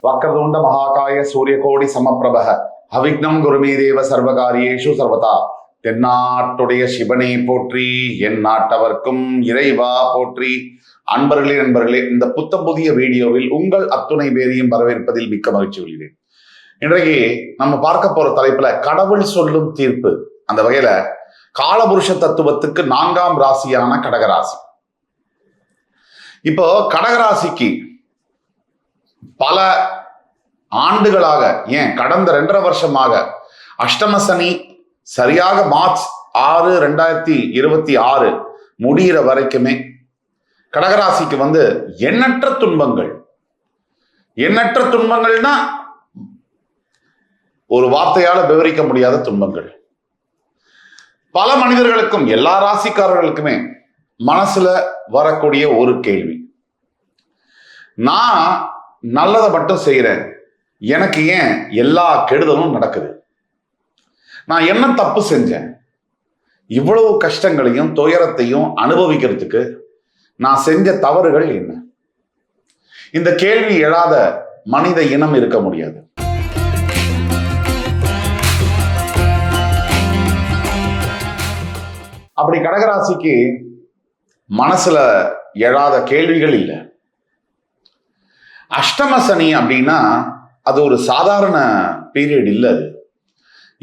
வக்ரதுண்ட மகாகாய சூரியகோடி சமப்பிரபக அவிக்னம் குருமே தேவ சர்வகாரியேஷு சர்வதா. தென்னாட்டுடைய சிவனை போற்றி, என் நாட்டவர்க்கும் இறைவா போற்றி. நண்பர்களே, இந்த புதிய வீடியோவில் உங்கள் அத்துணை பேரையும் வரவேற்பதில் மிக்க மகிழ்ச்சி கொள்கிறேன். இன்றைக்கு நம்ம பார்க்க போற தலைப்புல கடவுள் சொல்லும் தீர்ப்பு. அந்த வகையில காலபுருஷ தத்துவத்துக்கு 4ஆம் ராசியான கடகராசி. இப்போ கடகராசிக்கு பல ஆண்டுகளாக, ஏன் கடந்த 2.5 வருஷமாக அஷ்டம சனி சரியாக மார்ச் 6, 2026 முடிகிற வரைக்குமே கடகராசிக்கு எண்ணற்ற துன்பங்கள்னா ஒரு வார்த்தையால விவரிக்க முடியாத துன்பங்கள். பல மனிதர்களுக்கும், எல்லா ராசிக்காரர்களுக்குமே மனசுல வரக்கூடிய ஒரு கேள்வி, நான் நல்லதை மட்டும் செய்யறேன், எனக்கு ஏன் எல்லா கெடுதலும் நடக்குது? நான் என்ன தப்பு செஞ்சேன்? இவ்வளவு கஷ்டங்களையும் துயரத்தையும் அனுபவிக்கிறதுக்கு நான் செஞ்ச தவறுகள் என்ன? இந்த கேள்வி எழாத மனித இனம் இருக்க முடியாது. அப்படி கடகராசிக்கு மனசுல எழாத கேள்விகள் இல்லை. அஷ்டம சனி அப்படின்னா அது ஒரு சாதாரண பீரியட் இல்லை. அது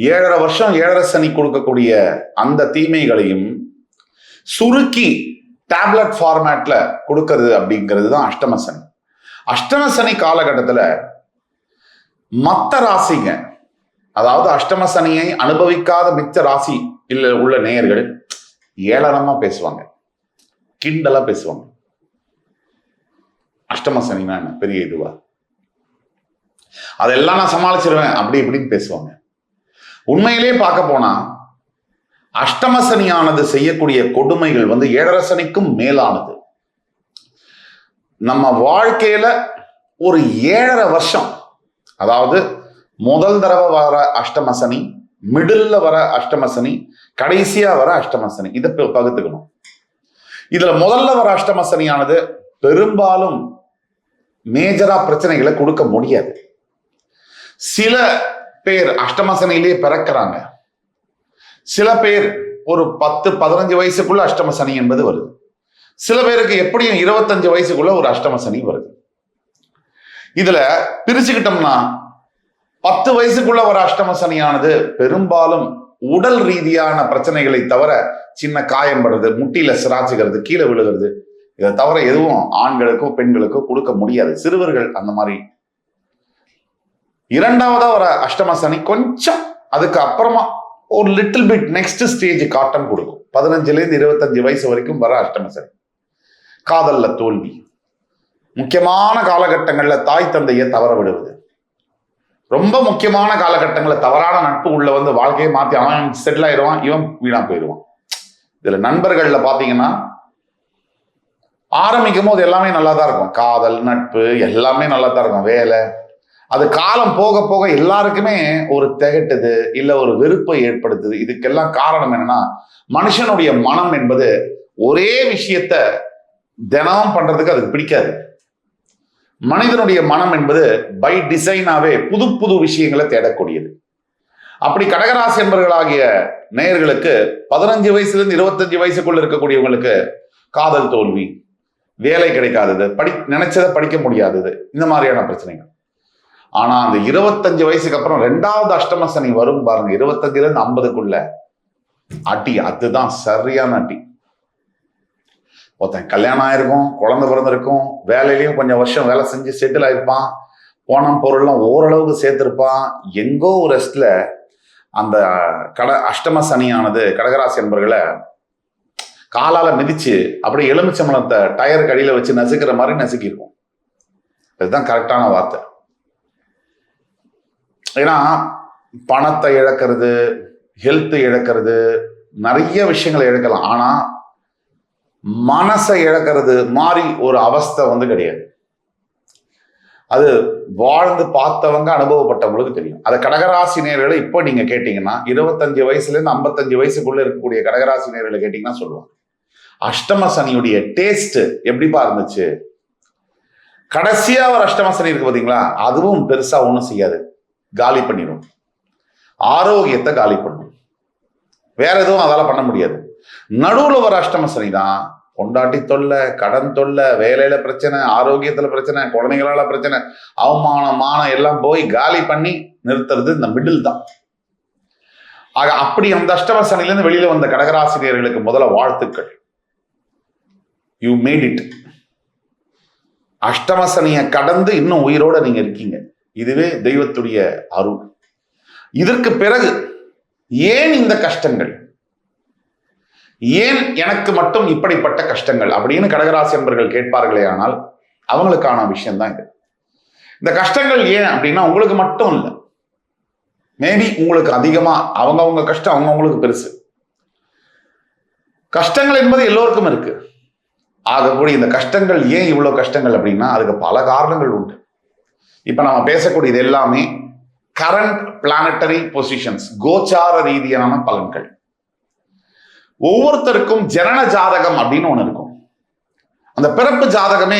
7.5 வருஷம் 7.5 சனி கொடுக்கக்கூடிய அந்த தீமைகளையும் சுருக்கி டேப்லெட் ஃபார்மேட்ல கொடுக்கறது அப்படிங்கிறது தான் அஷ்டம சனி. அஷ்டம சனி காலகட்டத்தில் மற்ற ராசிங்க, அதாவது அஷ்டம சனியை அனுபவிக்காத மிச்ச ராசி உள்ள நேயர்கள் ஏளனமா பேசுவாங்க, கிண்டலா பேசுவாங்க. அஷ்டம சனினா என்ன பெரிய இதுவா, அதெல்லாம் நான் சமாளிச்சிருவேன் அப்படி இப்படின்னு பேசுவாங்க. உண்மையிலே பார்க்க போனா அஷ்டம சனியானது செய்யக்கூடிய கொடுமைகள் 7.5 சனிக்கும் மேலானது. நம்ம வாழ்க்கையில ஒரு 7.5 வருஷம், அதாவது முதல் தடவை வர அஷ்டம சனி, மிடில் வர அஷ்டம சனி, கடைசியா வர அஷ்டம சனி, இதை பகுத்துக்கணும். இதுல முதல்ல வர அஷ்டம சனியானது பெரும்பாலும் மேஜரா பிரச்சனைகளை கொடுக்க முடியாது. சில பேர் அஷ்டம சனியிலேயே பிறக்கிறாங்க, சில பேர் ஒரு 10-15 வயசுக்குள்ள அஷ்டம சனி என்பது வருது, சில பேருக்கு எப்படியும் 25 வயசுக்குள்ள ஒரு அஷ்டம சனி வருது. இதுல பிரிச்சுக்கிட்டோம்னா 10 வயசுக்குள்ள வர அஷ்டம சனியானது பெரும்பாலும் உடல் ரீதியான பிரச்சனைகளை தவிர, சின்ன காயம் படுறது, முட்டியில சிராச்சுகிறது, கீழே விழுகிறது, இதை தவிர எதுவும் ஆண்களுக்கோ பெண்களுக்கோ கொடுக்க முடியாது. சிறுவர்கள் அந்த மாதிரி. 2ஆவதா வர அஷ்டம சனி கொஞ்சம் அதுக்கு அப்புறமா ஒரு லிட்டில் பிட் நெக்ஸ்ட் ஸ்டேஜ் காட்டம் கொடுக்கும். 15 to 25 வயசு வரைக்கும் வர அஷ்டம சனி. காதல்ல தோல்வி, முக்கியமான காலகட்டங்கள்ல தாய் தந்தையை தவற விடுவது, ரொம்ப முக்கியமான காலகட்டங்கள்ல தவறான நட்பு உள்ள வாழ்க்கையை மாத்தி அவன் செட்டில் ஆயிடுவான், இவன் வீணா போயிடுவான். இதுல நண்பர்கள்ல பாத்தீங்கன்னா ஆரம்பிக்கும் போது எல்லாமே நல்லா தான் இருக்கும், காதல் நட்பு எல்லாமே நல்லா தான் இருக்கும், வேலை. அது காலம் போக போக எல்லாருக்குமே ஒரு திகட்டுது, இல்ல ஒரு வெறுப்பை ஏற்படுத்துது. இதுக்கெல்லாம் காரணம் என்னன்னா, மனுஷனுடைய மனம் என்பது ஒரே விஷயத்த தினம் பண்றதுக்கு அதுக்கு பிடிக்காது. மனிதனுடைய மனம் என்பது பை டிசைனாவே புது புது விஷயங்களை தேடக்கூடியது. அப்படி கடகராசி என்பவர்களாகிய நேயர்களுக்கு 15 வயசுல இருந்து 25 வயசுக்குள்ள இருக்கக்கூடியவங்களுக்கு காதல் தோல்வி, வேலை கிடைக்காதது, நினைச்சதை படிக்க முடியாதது, இந்த மாதிரியான பிரச்சனைகள். ஆனா அந்த 25 வயசுக்கு அப்புறம் 2வது அஷ்டம சனி வரும் பாருங்க, 25 இருந்து 50க்குள்ள அடி, அதுதான் சரியான அடி. ஒருத்தன் கல்யாணம் ஆயிருக்கும், குழந்தை பிறந்திருக்கும், வேலையிலையும் கொஞ்சம் வருஷம் வேலை செஞ்சு செட்டில் ஆயிருப்பான், பணம் பொருள்லாம் ஓரளவுக்கு சேர்த்திருப்பான். எங்கோ ஒரு ரெஸ்ட்ல அந்த அஷ்டம சனியானது கடகராசி என்பவர்களை காலால மிதிச்சு அப்படியே எலுமிச்சம்பழத்தை டயருக்கு அடியில வச்சு நசுக்கிற மாதிரி நசுக்கிருக்கும். இதுதான் கரெக்டான வார்த்தை. ஏன்னா பணத்தை இழக்கிறது, ஹெல்த் இழக்கிறது, நிறைய விஷயங்களை இழக்கலாம். ஆனா மனசை இழக்கிறது மாதிரி ஒரு அவஸ்தை கிடையாது. அது வாழ்ந்து பார்த்தவங்க, அனுபவப்பட்டவங்களுக்கு தெரியும். அதை கடகராசி நேயர்களை இப்போ நீங்க கேட்டீங்கன்னா, 25 வயசுல இருந்து 55 வயசுக்குள்ள இருக்கக்கூடிய கடகராசி நேயர்களை கேட்டீங்கன்னா சொல்லுவாங்க, அஷ்டம சனியுடைய டேஸ்ட் எப்படிப்பா இருந்துச்சு? கடைசியா ஒரு அஷ்டம சனி இருக்கு பாத்தீங்களா, அதுவும் பெருசா ஒண்ணும் செய்யாது, காலி பண்ணிடும். ஆரோக்கியத்தை காலி பண்ணும். வேற எதுவும் அதால பண்ண முடியாது. நடுவுல வர அஷ்டம சனி தான் பொண்டாட்டி தொல்லை, கடன் தொல்லை, வேலையில பிரச்சனை, ஆரோக்கியத்துல பிரச்சனை, குழந்தைங்களால பிரச்சனை, அவமானம் மானம் எல்லாம் போய் காலி பண்ணி நிறுத்துறது இந்த மிடில் தான். ஆக அப்படி அந்த அஷ்டம சனிலிருந்து வெளியில வந்த கடகராசினியர்களுக்கு முதல்ல வாழ்த்துக்கள். You made it. அஷ்டம சனியை கடந்து இன்னும் உயிரோட நீங்க இருக்கீங்க. இதுவே தெய்வத்துடைய அருள். இதற்கு பிறகு ஏன் இந்த கஷ்டங்கள், ஏன் எனக்கு மட்டும் இப்படிப்பட்ட கஷ்டங்கள் அப்படின்னு கடகராசி அன்பர்கள் கேட்பார்களே, ஆனால் அவங்களுக்கான விஷயம் தான் இது. இந்த கஷ்டங்கள் ஏன் அப்படின்னா உங்களுக்கு மட்டும் இல்லை, மேபி உங்களுக்கு அதிகமா அவங்கவுங்க கஷ்டம் அவங்கவுங்களுக்கு பெருசு. கஷ்டங்கள் என்பது எல்லோருக்கும் இருக்கு. ஆகக்கூடிய இந்த கஷ்டங்கள் ஏன் இவ்வளவு கஷ்டங்கள் அப்படின்னா அதுக்கு பல காரணங்கள் உண்டு. இப்ப நம்ம பேசக்கூடியது எல்லாமே கரண்ட் பிளானட்டரி பொசிஷன்ஸ், கோச்சார ரீதியான பலன்கள். ஒவ்வொருத்தருக்கும் ஜனன ஜாதகம் அப்படின்னு ஒண்ணு இருக்கும். அந்த பிறப்பு ஜாதகமே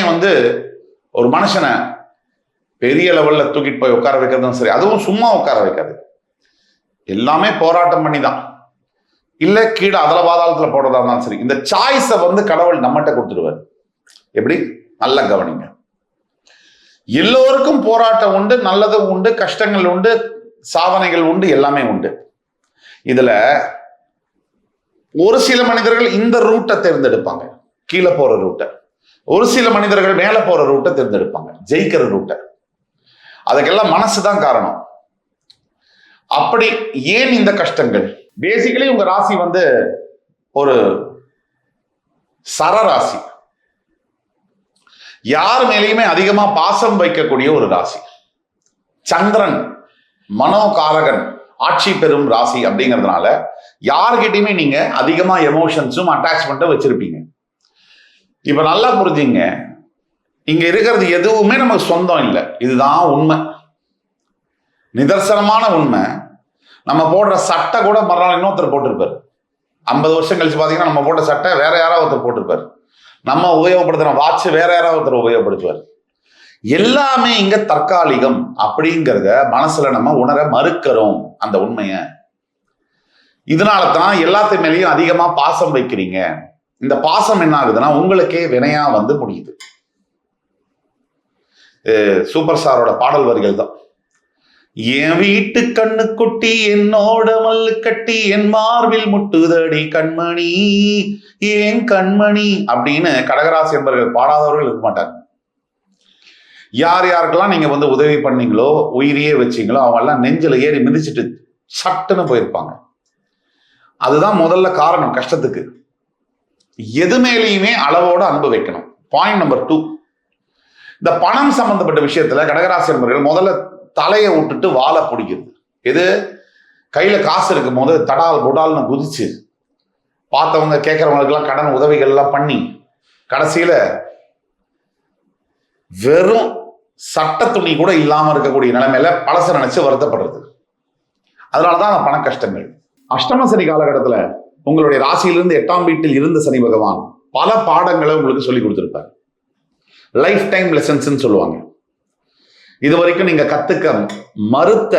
ஒரு மனுஷனை பெரிய லெவல்ல தூக்கிட்டு போய் உட்கார வைக்கிறதும் சரி, அதுவும் சும்மா உட்கார வைக்காது, எல்லாமே போராட்டம் பண்ணி தான். இல்ல கீழே அதல பாதாளத்துல போடுறதா இருந்தாலும் சரி, இந்த சாய்ஸை கடவுள் நம்மகிட்ட கொடுத்துருவாரு. எப்படி? நல்ல கவனிங்க. எல்லோருக்கும் போராட்டம் உண்டு, நல்லதும் உண்டு, கஷ்டங்கள் உண்டு, சாதனைகள் உண்டு, எல்லாமே உண்டு. இதுல ஒரு சில மனிதர்கள் இந்த ரூட்டை தேர்ந்தெடுப்பாங்க, கீழே போற ரூட்டை. ஒரு சில மனிதர்கள் மேல போற ரூட்டை தேர்ந்தெடுப்பாங்க, ஜெயிக்கிற ரூட்டை. அதுக்கெல்லாம் மனசுதான் காரணம். அப்படி ஏன் இந்த கஷ்டங்கள்? பேசிக்கலி உங்க ராசி ஒரு சரராசி, யார் மேலேயுமே அதிகமா பாசம் வைக்கக்கூடிய ஒரு ராசி. சந்திரன் மனோகாரகன் ஆட்சி பெறும் ராசி அப்படிங்கிறதுனால யார்கிட்டயுமே நீங்க அதிகமா எமோஷன்ஸும் அட்டாச்மெண்ட்டும் வச்சிருப்பீங்க. இப்ப நல்லா புரிஞ்சுங்க, இங்க இருக்கிறது எதுவுமே நமக்கு சொந்தம் இல்லை, இதுதான் உண்மை, நிதர்சனமான உண்மை. நம்ம போடுற சட்டை கூட மறுநாள் இன்னொருத்தர் போட்டிருப்பாரு. 50 வருஷம் கழிச்சு பாத்தீங்கன்னா நம்ம போட்ட சட்டை வேற யாராவது ஒருத்தர் போட்டிருப்பாரு. நம்ம உபயோகப்படுத்துற வாட்ச் வேற யாராவது ஒருத்தர் உபயோகப்படுத்துவார். எல்லாமே இங்க தற்காலிகம் அப்படிங்கிறத மனசுல நம்ம உணர மறுக்கிறோம் அந்த உண்மைய. இதனால தான் எல்லாத்து மேலேயும் அதிகமா பாசம் வைக்கிறீங்க. இந்த பாசம் என்ன ஆகுதுன்னா உங்களுக்கே வினையா முடியுது. சூப்பர் ஸ்டாரோட பாடல் வரிகள் தான். என் வீட்டு கண்ணு குட்டி என்னோட மல்லு கட்டி என் மார்பில் முட்டுதடி கண்மணி ஏன் கண்மணி அப்படின்னு கடகராசி என்பவர்கள் பாடாதவர்கள் இருக்க மாட்டாங்க. யார் யாருக்கெல்லாம் நீங்க உதவி பண்ணீங்களோ, உயிரியே வச்சீங்களோ, அவங்க எல்லாம் நெஞ்சில ஏறி மிதிச்சுட்டு சட்டுன்னு போயிருப்பாங்க. அதுதான் முதல்ல காரணம் கஷ்டத்துக்கு. எது மேலேயுமே அளவோட அன்பு வைக்கணும். பாயிண்ட் நம்பர் 2, இந்த பணம் சம்பந்தப்பட்ட விஷயத்துல கடகராசி என்பவர்கள் முதல்ல தலையை விட்டுட்டு வாழை பிடிக்கிறது. எது? கையில காசு இருக்கும் போது தடால் புடால்னு குதிச்சு பார்த்தவங்க கேட்கறவங்களுக்கெல்லாம் கடன் உதவிகள் எல்லாம் பண்ணி கடைசியில வெறும் சட்ட துணி கூட இல்லாம இருக்கக்கூடிய நிலைமையில பழச நினைச்சு வருத்தப்படுறது. அதனாலதான் அந்த பண கஷ்டங்கள். அஷ்டம சனி காலகட்டத்துல உங்களுடைய ராசியிலிருந்து 8ஆம் வீட்டில் இருந்த சனி பகவான் பல பாடங்களை உங்களுக்கு சொல்லி கொடுத்திருப்பார். லைஃப் டைம் லெசன்ஸ் சொல்லுவாங்க. இது வரைக்கும் நீங்க கத்துக்க மறுத்த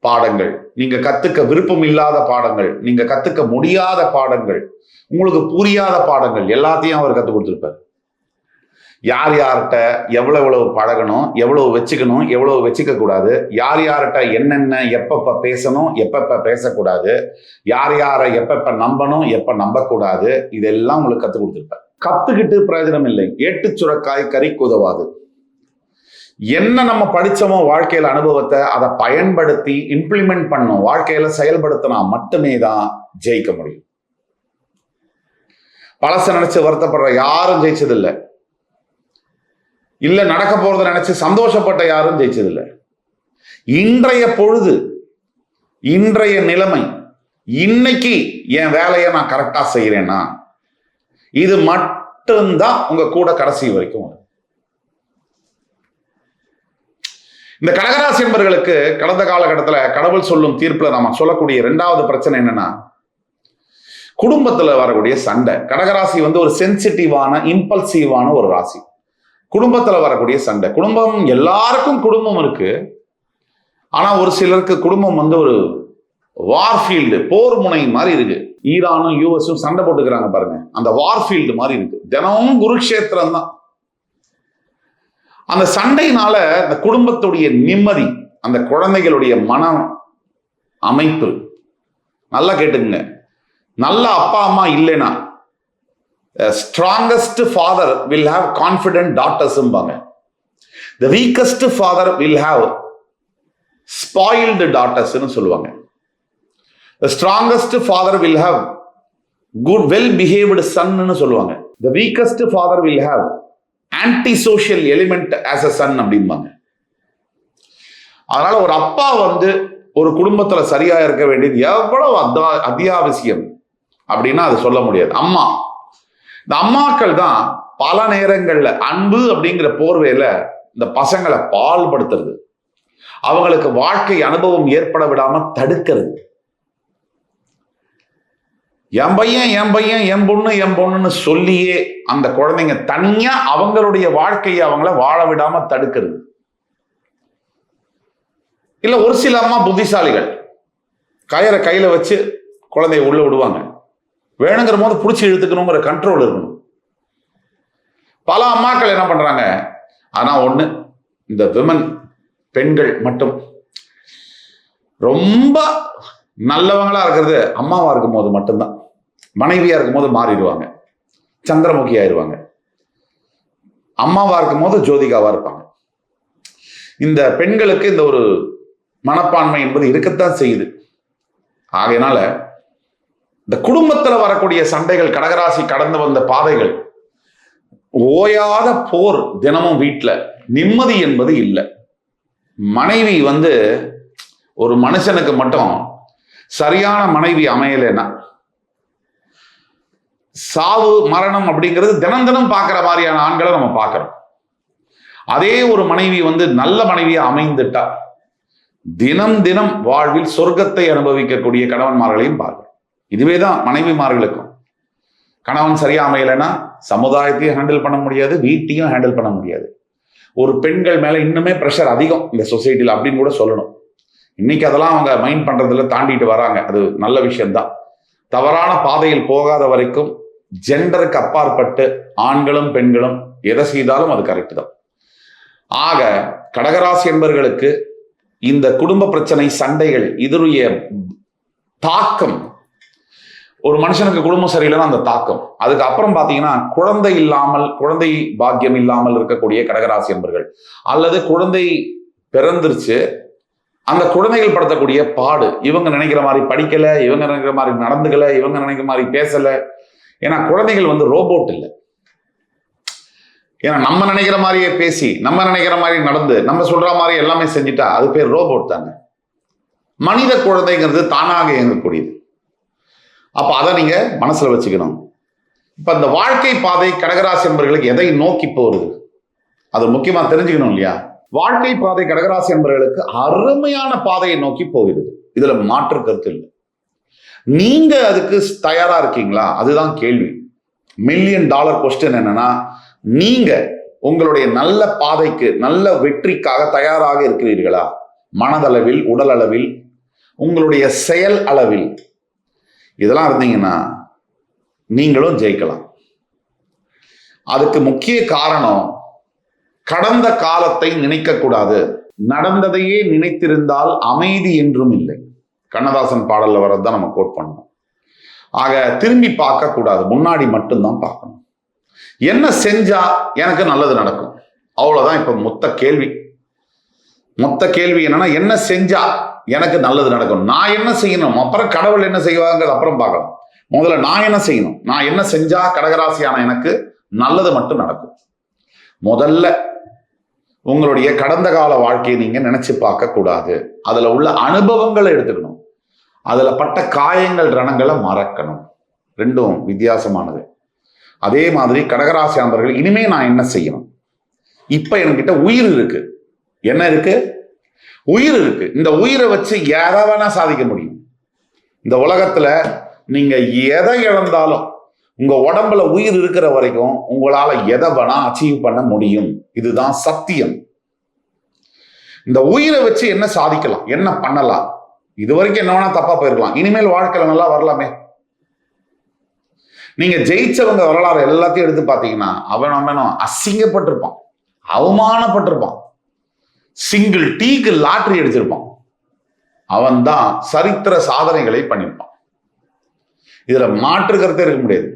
பாடங்கள், நீங்க கத்துக்க விருப்பம் இல்லாத பாடங்கள், நீங்க கத்துக்க முடியாத பாடங்கள், உங்களுக்கு புரியாத பாடங்கள் எல்லாத்தையும் அவர் கத்துக் கொடுத்திருப்பார். யார் யார்கிட்ட எவ்வளவு பழகணும், எவ்வளவு வச்சுக்கணும், எவ்வளவு வச்சுக்க கூடாது, யார் யார்கிட்ட என்னென்ன எப்பப்ப பேசணும், எப்பப்ப பேசக்கூடாது, யார் யாரை எப்பப்ப நம்பணும், எப்ப நம்பக்கூடாது, இதெல்லாம் உங்களுக்கு கத்துக் கொடுத்திருப்பார். கத்துக்கிட்டு பிரயோஜனம் இல்லை, ஏட்டு சுரக்காய் கறிக்கு உதவாது. என்ன நம்ம படிச்சோமோ வாழ்க்கையில அனுபவத்தை அதை பயன்படுத்தி இம்ப்ளிமெண்ட் பண்ணணும், வாழ்க்கையில செயல்படுத்தினா மட்டுமே தான் ஜெயிக்க முடியும். பழச நினைச்சு வருத்தப்படுற யாரும் ஜெயிச்சதில்லை, இல்ல நடக்க போறத நினைச்சு சந்தோஷப்பட்ட யாரும் ஜெயிச்சதில்லை. இன்றைய பொழுது, இன்றைய நிலைமை, இன்னைக்கு என் வேலையை நான் கரெக்டா செய்யறேன்னா இது மட்டும்தான் உங்க கூட கடைசி வரைக்கும் வரும். இந்த கடகராசி என்பவர்களுக்கு கடந்த காலகட்டத்தில் கடவுள் சொல்லும் தீர்ப்புல நாம சொல்லக்கூடிய 2வது பிரச்சனை என்னன்னா குடும்பத்துல வரக்கூடிய சண்டை. கடகராசி ஒரு சென்சிட்டிவான இம்பல்சிவான ஒரு ராசி. குடும்பத்துல வரக்கூடிய சண்டை. குடும்பம், எல்லாருக்கும் குடும்பம் இருக்கு. ஆனா ஒரு சிலருக்கு குடும்பம் வந்து ஒரு வார்ஃபீல்டு, போர் முனை மாதிரி இருக்கு. ஈரானும் யூஎஸும் சண்டை போட்டுக்கிறாங்க பாருங்க, அந்த வார்ஃபீல்டு மாதிரி இருக்கு. தினமும் குருக்ஷேத்திரம் தான். அந்த சண்டையினால அந்த குடும்பத்துடைய நிம்மதி, அந்த குழந்தைகளுடைய மன அமைப்பு, நல்லா கேட்டுங்க, நல்ல அப்பா அம்மா இல்லைன்னா strongest father will have confident டாட்டர்ஸ்ம்பாங்க. The weakest father will have spoiled டாட்டர்ஸ்னு சொல்லுவாங்க. The strongest father will have good well behaved சன்னு சொல்லுவாங்க. The weakest father will have anti social element as a son அப்படிம்பாங்க. அதனால ஒரு அப்பா வந்து ஒரு குடும்பத்துல சரியா இருக்க வேண்டியது எவ்வளவு அத்தியாவசியம் அப்படின்னா அது சொல்ல முடியாது. அம்மா, இந்த அம்மாக்கள் தான் பல நேரங்கள்ல அன்பு அப்படிங்கிற போர்வையில இந்த பசங்களை பால்படுத்துறது, அவங்களுக்கு வாழ்க்கை அனுபவம் ஏற்பட விடாம தடுக்கிறது. என் பையன் என் பையன், என் பொண்ணு என் பொண்ணுன்னு சொல்லியே அந்த குழந்தைங்க தனியா அவங்களுடைய வாழ்க்கையை அவங்கள வாழ விடாம தடுக்கிறது. இல்ல ஒரு சில அம்மா புத்திசாலிகள், கயிறை கையில வச்சு குழந்தைய உள்ள விடுவாங்க. வேணுங்கிற போது பிடிச்சி இழுத்துக்கணுங்கிற கண்ட்ரோல் இருக்கணும். பல அம்மாக்கள் என்ன பண்றாங்க, ஆனா ஒண்ணு, இந்த விமன், பெண்கள் மட்டும் ரொம்ப நல்லவங்களா இருக்கிறது அம்மாவா இருக்கும் போது மட்டும்தான். மனைவியா இருக்கும் போது மாறிடுவாங்க, சந்திரமுகி ஆயிடுவாங்க. அம்மாவா இருக்கும் போது ஜோதிகாவா இருப்பாங்க. இந்த பெண்களுக்கு இந்த ஒரு மனப்பான்மை என்பது இருக்கத்தான் செய்யுது. ஆகையினால இந்த குடும்பத்துல வரக்கூடிய சண்டைகள், கடகராசி கடந்து வந்த பாதைகள், ஓயாத போர் தினமும், வீட்டுல நிம்மதி என்பது இல்லை. மனைவி வந்து ஒரு மனுஷனுக்கு மட்டும் சரியான மனைவி அமையலைன்னா சாவு மரணம் அப்படிங்கிறது தினம் தினம் பார்க்கிற மாதிரியான ஆண்களை நம்ம பார்க்கிறோம். அதே ஒரு மனைவி வந்து நல்ல மனைவியா அமைந்துட்டா தினம் தினம் வாழ்வில் சொர்க்கத்தை அனுபவிக்கக்கூடிய கணவன்மார்களையும் பார்க்கிறோம். இதுவேதான் மனைவிமார்களுக்கும். கணவன் சரியா அமையலைன்னா சமுதாயத்தையும் ஹேண்டில் பண்ண முடியாது, வீட்டையும் ஹேண்டில் பண்ண முடியாது. ஒரு பெண்கள் மேல இன்னுமே ப்ரெஷர் அதிகம் இந்த சொசைட்டில அப்படின்னு கூட சொல்லணும். இன்னைக்கு அதெல்லாம் அவங்க மைண்ட் பண்றதுல தாண்டிட்டு வராங்க. அது நல்ல விஷயம்தான். தவறான பாதையில் போகாத வரைக்கும் ஜெண்டருக்கு அப்பாற்பட்டு ஆண்களும் பெண்களும் எதை செய்தாலும் அது கரெக்ட் தான். ஆக கடகராசி என்பவர்களுக்கு இந்த குடும்ப பிரச்சனை, சண்டைகள், இதனுடைய தாக்கம், ஒரு மனுஷனுக்கு குடும்பம் சரியில்லைன்னா அந்த தாக்கம், அதுக்கு அப்புறம் பாத்தீங்கன்னா குழந்தை இல்லாமல், குழந்தை பாக்கியம் இல்லாமல் இருக்கக்கூடிய கடகராசி என்பர்கள், அல்லது குழந்தை பிறந்துருச்சு, அந்த குழந்தைகள் படுத்தக்கூடிய பாடு, இவங்க நினைக்கிற மாதிரி படிக்கல, இவங்க நினைக்கிற மாதிரி நடந்துக்கல, இவங்க நினைக்கிற மாதிரி பேசல. ஏன்னா குழந்தைகள் வந்து ரோபோட் இல்லை. ஏன்னா நம்ம நினைக்கிற மாதிரியே பேசி, நம்ம நினைக்கிற மாதிரி நடந்து, நம்ம சொல்ற மாதிரி எல்லாமே செஞ்சுட்டா அது பேர் ரோபோட் தாங்க. மனித குழந்தைங்கிறது தானாக இயங்கக்கூடியது. அப்ப அதை நீங்க மனசுல வச்சுக்கணும். இப்ப இந்த வாழ்க்கை பாதை கடகராசி என்பவர்களுக்கு எதை நோக்கி போகுது, அது முக்கியமா தெரிஞ்சுக்கணும் இல்லையா? வாழ்க்கை பாதை கடகராசி என்பவர்களுக்கு அருமையான பாதையை நோக்கி போகிறது. இதுல மாற்று கருத்து இல்லை. நீங்க அதுக்கு தயாரா இருக்கீங்களா? அதுதான் கேள்வி. $1,000,000 கொஸ்டின் என்னன்னா, நீங்க உங்களுடைய நல்ல பாதைக்கு, நல்ல வெற்றிக்காக தயாராக இருக்கிறீர்களா? மனதளவில், உடல் அளவில், உங்களுடைய செயல் அளவில் இதெல்லாம் இருந்தீங்கன்னா நீங்களும் ஜெயிக்கலாம். அதுக்கு முக்கிய காரணம், கடந்த காலத்தை நினைக்க கூடாது. நடந்ததையே நினைத்திருந்தால் அமைதி என்றும் இல்லை. கண்ணதாசன் பாடல்ல வரதான் நம்ம கோட் பண்ணணும். ஆக திரும்பி பார்க்க கூடாது, முன்னாடி மட்டும்தான் பார்க்கணும். என்ன செஞ்சா எனக்கு நல்லது நடக்கும், அவ்வளவுதான் இப்ப மொத்த கேள்வி. மொத்த கேள்வி என்னன்னா, என்ன செஞ்சா எனக்கு நல்லது நடக்கும், நான் என்ன செய்யணும், அப்புறம் கடவுள் என்ன செய்வாங்கிறது அப்புறம் பார்க்கலாம். முதல்ல நான் என்ன செய்யணும், நான் என்ன செஞ்சா கடகராசியான எனக்கு நல்லது மட்டும் நடக்கும். முதல்ல உங்களுடைய கடந்த கால வாழ்க்கையை நீங்க நினைச்சு பார்க்க கூடாது. அதுல உள்ள அனுபவங்களை எடுத்துக்கணும். அதுல பட்ட காயங்கள், ரணங்களை மறக்கணும். ரெண்டும் வித்தியாசமானது. அதே மாதிரி கடகராசி அன்பர்கள், இனிமே நான் என்ன செய்யணும், இப்ப என்கிட்ட உயிர் இருக்கு. என்ன இருக்கு? உயிர் இருக்கு. இந்த உயிரை வச்சு எதை வேணா சாதிக்க முடியும். இந்த உலகத்துல நீங்க எதை இழந்தாலும் உங்க உடம்புல உயிர் இருக்கிற வரைக்கும் உங்களால எதை வேணா அச்சீவ் பண்ண முடியும். இதுதான் சத்தியம். இந்த உயிரை வச்சு என்ன சாதிக்கலாம், என்ன பண்ணலாம், இது வரைக்கும் என்ன வேணா தப்பா போயிருக்கலாம், இனிமேல் வாழ்க்கையில நல்லா வரலாமே. நீங்க ஜெயிச்சவங்க வரலாறு எல்லாத்தையும் எடுத்து பாத்தீங்கன்னா அவனும் அசிங்கப்பட்டிருப்பான், அவமானப்பட்டிருப்பான், சிங்கிள் டீக்கு லாட்டரி அடிச்சிருப்பான். அவன் தான் சரித்திர சாதனைகளை பண்ணியிருப்பான். இதுல மாற்று கருத்தே இருக்க முடியாது.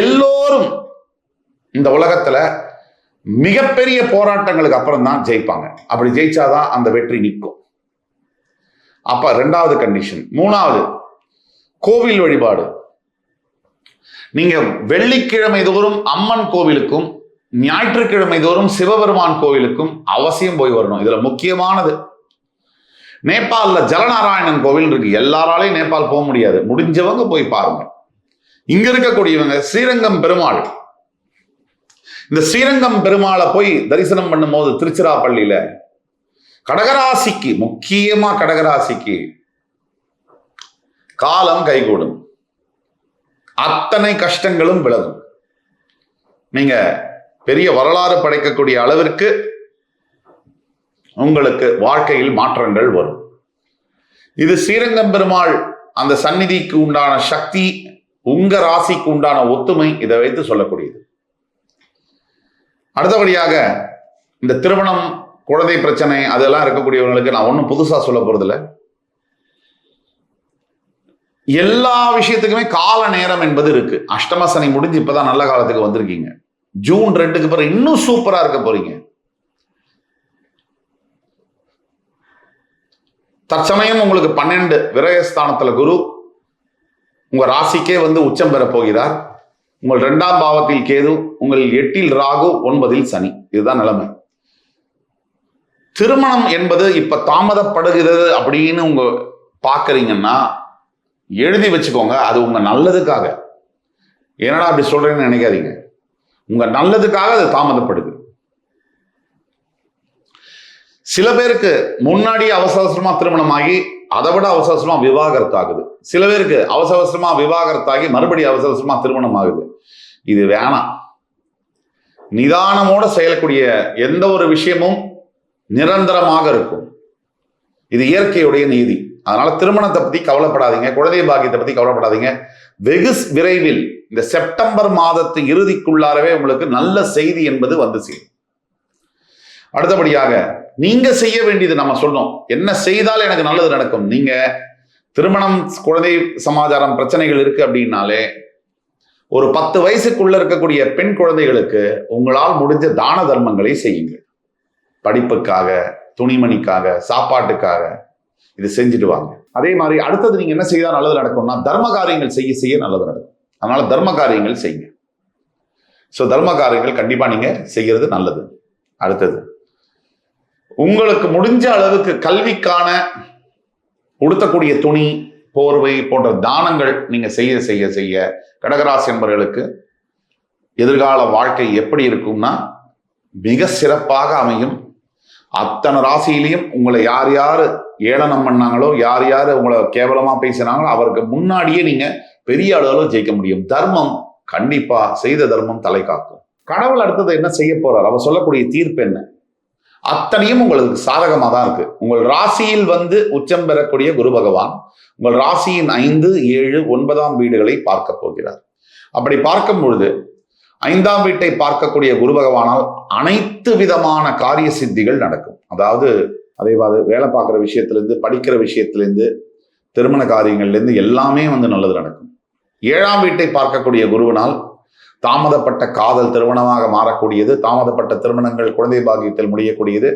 எல்லோரும் இந்த உலகத்துல மிகப்பெரிய போராட்டங்களுக்கு அப்புறம் தான் ஜெயிப்பாங்க. அப்படி ஜெயிச்சாதான் அந்த வெற்றி நிற்கும். அப்ப ரெண்டாவது கண்டிஷன். மூணாவது, கோவில் வழிபாடு. நீங்க வெள்ளிக்கிழமை தோறும் அம்மன் கோவிலுக்கும் ஞாயிற்றுக்கிழமை தோறும் சிவபெருமான் கோவிலுக்கும் அவசியம் போய் வரணும். இதுல முக்கியமானது, நேபாள்ல ஜலநாராயணன் கோவில் இருக்கு. எல்லாராலையும் நேபாள் போக முடியாது, முடிஞ்சவங்க போய் பாருங்க. இங்க இருக்கக்கூடியவங்க ஸ்ரீரங்கம் பெருமாள், இந்த ஸ்ரீரங்கம் பெருமாளை போய் தரிசனம் பண்ணும் போது திருச்சிராப்பள்ளியில கடகராசிக்கு, முக்கியமா கடகராசிக்கு காலம் கைகூடும், அத்தனை கஷ்டங்களும் விலகும். நீங்க பெரிய வரலாறு படைக்கக்கூடிய அளவிற்கு உங்களுக்கு வாழ்க்கையில் மாற்றங்கள் வரும். இது ஸ்ரீரங்கம் பெருமாள் அந்த சந்நிதிக்கு உண்டான சக்தி, உங்க ராசிக்கு உண்டான ஒத்துமை, இதை வைத்து சொல்லக்கூடியது. அடுத்தபடியாக இந்த திருமணம், குழந்தை பிரச்சனை அதெல்லாம் இருக்கக்கூடியவங்களுக்கு நான் ஒன்றும் புதுசா சொல்ல போறதில்லை. எல்லா விஷயத்துக்குமே கால நேரம் என்பது இருக்கு. அஷ்டம சனி முடிஞ்சு இப்பதான் நல்ல காலத்துக்கு வந்திருக்கீங்க. ஜூன் 2க்கு பிறகு இன்னும் சூப்பரா இருக்க போறீங்க. தற்சமயம் உங்களுக்கு 12 விரயஸ்தானத்துல குரு உங்க ராசிக்கே வந்து உச்சம் பெற போகிறார். உங்கள் 2ஆம் பாவத்தில் கேது, உங்கள் 8ல் ராகு, 9ல் சனி. இதுதான் நிலைமை. திருமணம் என்பது இப்ப தாமதப்படுகிறது அப்படின்னு உங்க பாக்குறீங்கன்னா எழுதி வச்சுக்கோங்க, அது உங்க நல்லதுக்காக. என்னடா அப்படி சொல்றேன்னு நினைக்காதீங்க, உங்க நல்லதுக்காக அது தாமதப்படுது. சில பேருக்கு முன்னாடி அவசர அவசரமா திருமணம் ஆகி அதை விட அவசர அவசரமா விவாகரத்து ஆகுது. சில பேருக்கு அவசர அவசரமா விவாகரத்தாகி மறுபடியும் அவசர அவசரமா திருமணம் ஆகுது. இது வேணாம். நிதானமோட செயலக்கூடிய எந்த ஒரு விஷயமும் நிரந்தரமாக இருக்கும். இது இயற்கையுடைய நீதி. அதனால திருமணத்தை பத்தி கவலைப்படாதீங்க, குழந்தை பாக்கியத்தை பத்தி கவலைப்படாதீங்க. வெகு விரைவில் இந்த செப்டம்பர் மாதத்து இறுதிக்குள்ளாரவே உங்களுக்கு நல்ல செய்தி என்பது வந்து சேரும். அடுத்தபடியாக நீங்க செய்ய வேண்டியது, நம்ம சொன்னோம் என்ன செய்தால் எனக்கு நல்லது நடக்கும். நீங்க திருமணம், குழந்தை சமாச்சாரம் பிரச்சனைகள் இருக்கு அப்படின்னாலே ஒரு 10 வயசுக்குள்ள இருக்கக்கூடிய பெண் குழந்தைகளுக்கு உங்களால் முடிஞ்ச தான தர்மங்களை செய்யுங்கள். படிப்புக்காக, துணிமணிக்காக, சாப்பாட்டுக்காக இது செஞ்சுட்டு வாங்க. அதே மாதிரி அடுத்தது நீங்க என்ன செய்தால் நல்லது நடக்கும்னா தர்ம காரியங்கள் செய்ய செய்ய நல்லது நடக்கும். அதனால தர்ம காரியங்கள் செய்யுங்க. ஸோ தர்ம காரியங்கள் கண்டிப்பா நீங்க செய்யறது நல்லது. அடுத்தது, உங்களுக்கு முடிஞ்ச அளவுக்கு கல்விக்கான உடுத்தக்கூடிய துணி, போர்வை போன்ற தானங்கள் நீங்க செய்ய செய்ய செய்ய கடகராசி என்பவர்களுக்கு எதிர்கால வாழ்க்கை எப்படி இருக்கும்னா மிக சிறப்பாக அமையும். அத்தனை ராசியிலையும் உங்களை யார் யார் ஏளனம் பண்ணாங்களோ, யார் யார் உங்களை கேவலமா பேசினாங்களோ அவருக்கு முன்னாடியே நீங்க பெரிய அளவில் ஜெயிக்க முடியும். தர்மம் கண்டிப்பா, செய்த தர்மம் தலை காக்கும். கடவுள் அடுத்தது என்ன செய்ய போறார், அவர் சொல்லக்கூடிய தீர்ப்பு என்ன, அத்தனையும் உங்களுக்கு சாதகமாக தான் இருக்கு. உங்கள் ராசியில் வந்து உச்சம் பெறக்கூடிய குரு பகவான் உங்கள் ராசியின் 5, 7, 9ஆம் வீடுகளை பார்க்க போகிறார். அப்படி பார்க்கும் பொழுது 5ஆம் வீட்டை பார்க்கக்கூடிய குரு பகவானால் அனைத்து விதமான காரிய சித்திகள் நடக்கும். அதாவது வேலை பார்க்குற விஷயத்திலேருந்து, படிக்கிற விஷயத்திலேருந்து, திருமண காரியங்கள்லேருந்து எல்லாமே வந்து நல்லது நடக்கும். 7ஆம் வீட்டை பார்க்கக்கூடிய குருவினால் தாமதப்பட்ட காதல் திருமணமாக மாறக்கூடியது, தாமதப்பட்ட திருமணங்கள் குழந்தை பாக்கியத்தில் முடியக்கூடியது,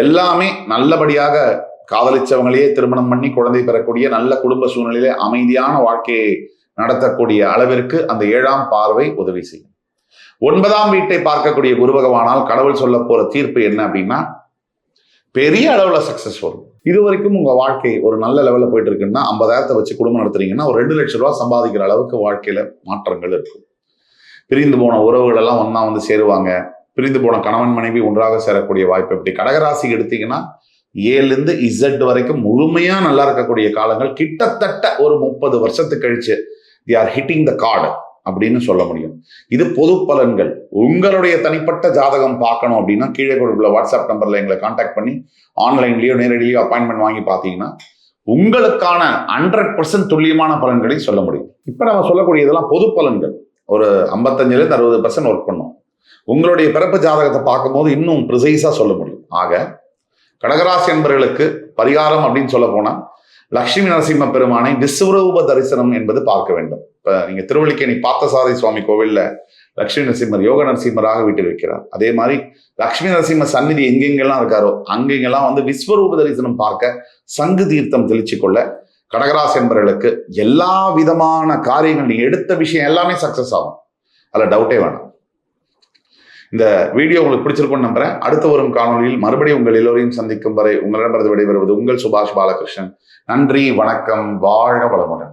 எல்லாமே நல்லபடியாக காதலிச்சவங்களையே திருமணம் பண்ணி குழந்தை பெறக்கூடிய நல்ல குடும்ப சூழ்நிலையிலே அமைதியான வாழ்க்கையை நடத்தக்கூடிய அளவிற்கு அந்த 7ஆம் பார்வை உதவி செய்யும். 9ஆம் வீட்டை பார்க்கக்கூடிய குரு பகவானால் கடவுள் சொல்ல போற தீர்ப்பு என்ன அப்படின்னா பெரிய அளவுல சக்சஸ் வரும். இது வரைக்கும் உங்க வாழ்க்கை ஒரு நல்ல லெவல்ல போயிட்டு இருக்குன்னா 50,000 வச்சு குடும்பம் நடத்துறீங்கன்னா ஒரு 2 லட்சம் ரூபாய் சம்பாதிக்கிற அளவுக்கு வாழ்க்கையில மாற்றங்கள் இருக்கும். பிரிந்து போன உறவுகள் எல்லாம் ஒன்னா வந்து சேருவாங்க. பிரிந்து போன கணவன் மனைவி ஒன்றாக சேரக்கூடிய வாய்ப்பு. இப்படி கடகராசி எடுத்தீங்கன்னா ஏலேருந்து இசட் வரைக்கும் முழுமையா நல்லா இருக்கக்கூடிய காலங்கள். கிட்டத்தட்ட ஒரு 30 வருஷத்துக்கு கழிச்சு they are hitting the card. அப்படின்னு சொல்ல முடியும். இது பொது பலன்கள். உங்களுடைய தனிப்பட்ட ஜாதகம் பார்க்கணும் அப்படின்னா கீழே கொடுக்குள்ள வாட்ஸ்அப் நம்பர்ல எங்களை கான்டாக்ட் பண்ணி ஆன்லைன்லயோ நேரடியோ அப்பாயின்மெண்ட் வாங்கி பார்த்தீங்கன்னா உங்களுக்கான 100% துல்லியமான பலன்களை சொல்ல முடியும். இப்ப நம்ம சொல்லக்கூடியதெல்லாம் பொது பலன்கள். ஒரு 55% 60% ஒர்க் பண்ணும். உங்களுடைய பிறப்பு ஜாதகத்தை பார்க்கும்போது இன்னும் ப்ரிசைஸா சொல்ல முடியும். ஆக கடகராசி என்பவர்களுக்கு பரிகாரம் அப்படின்னு சொல்ல போனா லட்சுமி நரசிம்ம பெருமானை விஸ்வரூப தரிசனம் என்பது பார்க்க வேண்டும். இப்ப நீங்க திருவல்லிக்கேணி பார்த்தசாரதி சுவாமி கோவில்ல லட்சுமி நரசிம்மர் யோக நரசிம்மராக வீட்டிருக்கிறார். அதே மாதிரி லட்சுமி நரசிம்ம சந்நிதி எங்கெங்கெல்லாம் இருக்காரோ அங்கெங்கெல்லாம் வந்து விஸ்வரூப தரிசனம் பார்க்க சங்கு தீர்த்தம் தெளிச்சு கொள்ள கடகராசி என்பவர்களுக்கு எல்லா விதமான காரியங்கள் நீங்க எடுத்த விஷயம் எல்லாமே சக்சஸ் ஆகும். அதுல டவுட்டே வேணாம். இந்த வீடியோ உங்களுக்கு பிடிச்சிருக்கும்னு நம்புறேன். அடுத்த வரும் காணொலியில் மறுபடியும் உங்கள் எல்லோரையும் சந்திக்கும் வரை உங்களிடமிருந்து விடைபெறுவது உங்கள் சுபாஷ் பாலகிருஷ்ணன். நன்றி, வணக்கம், வாழ்க வளமுடன்.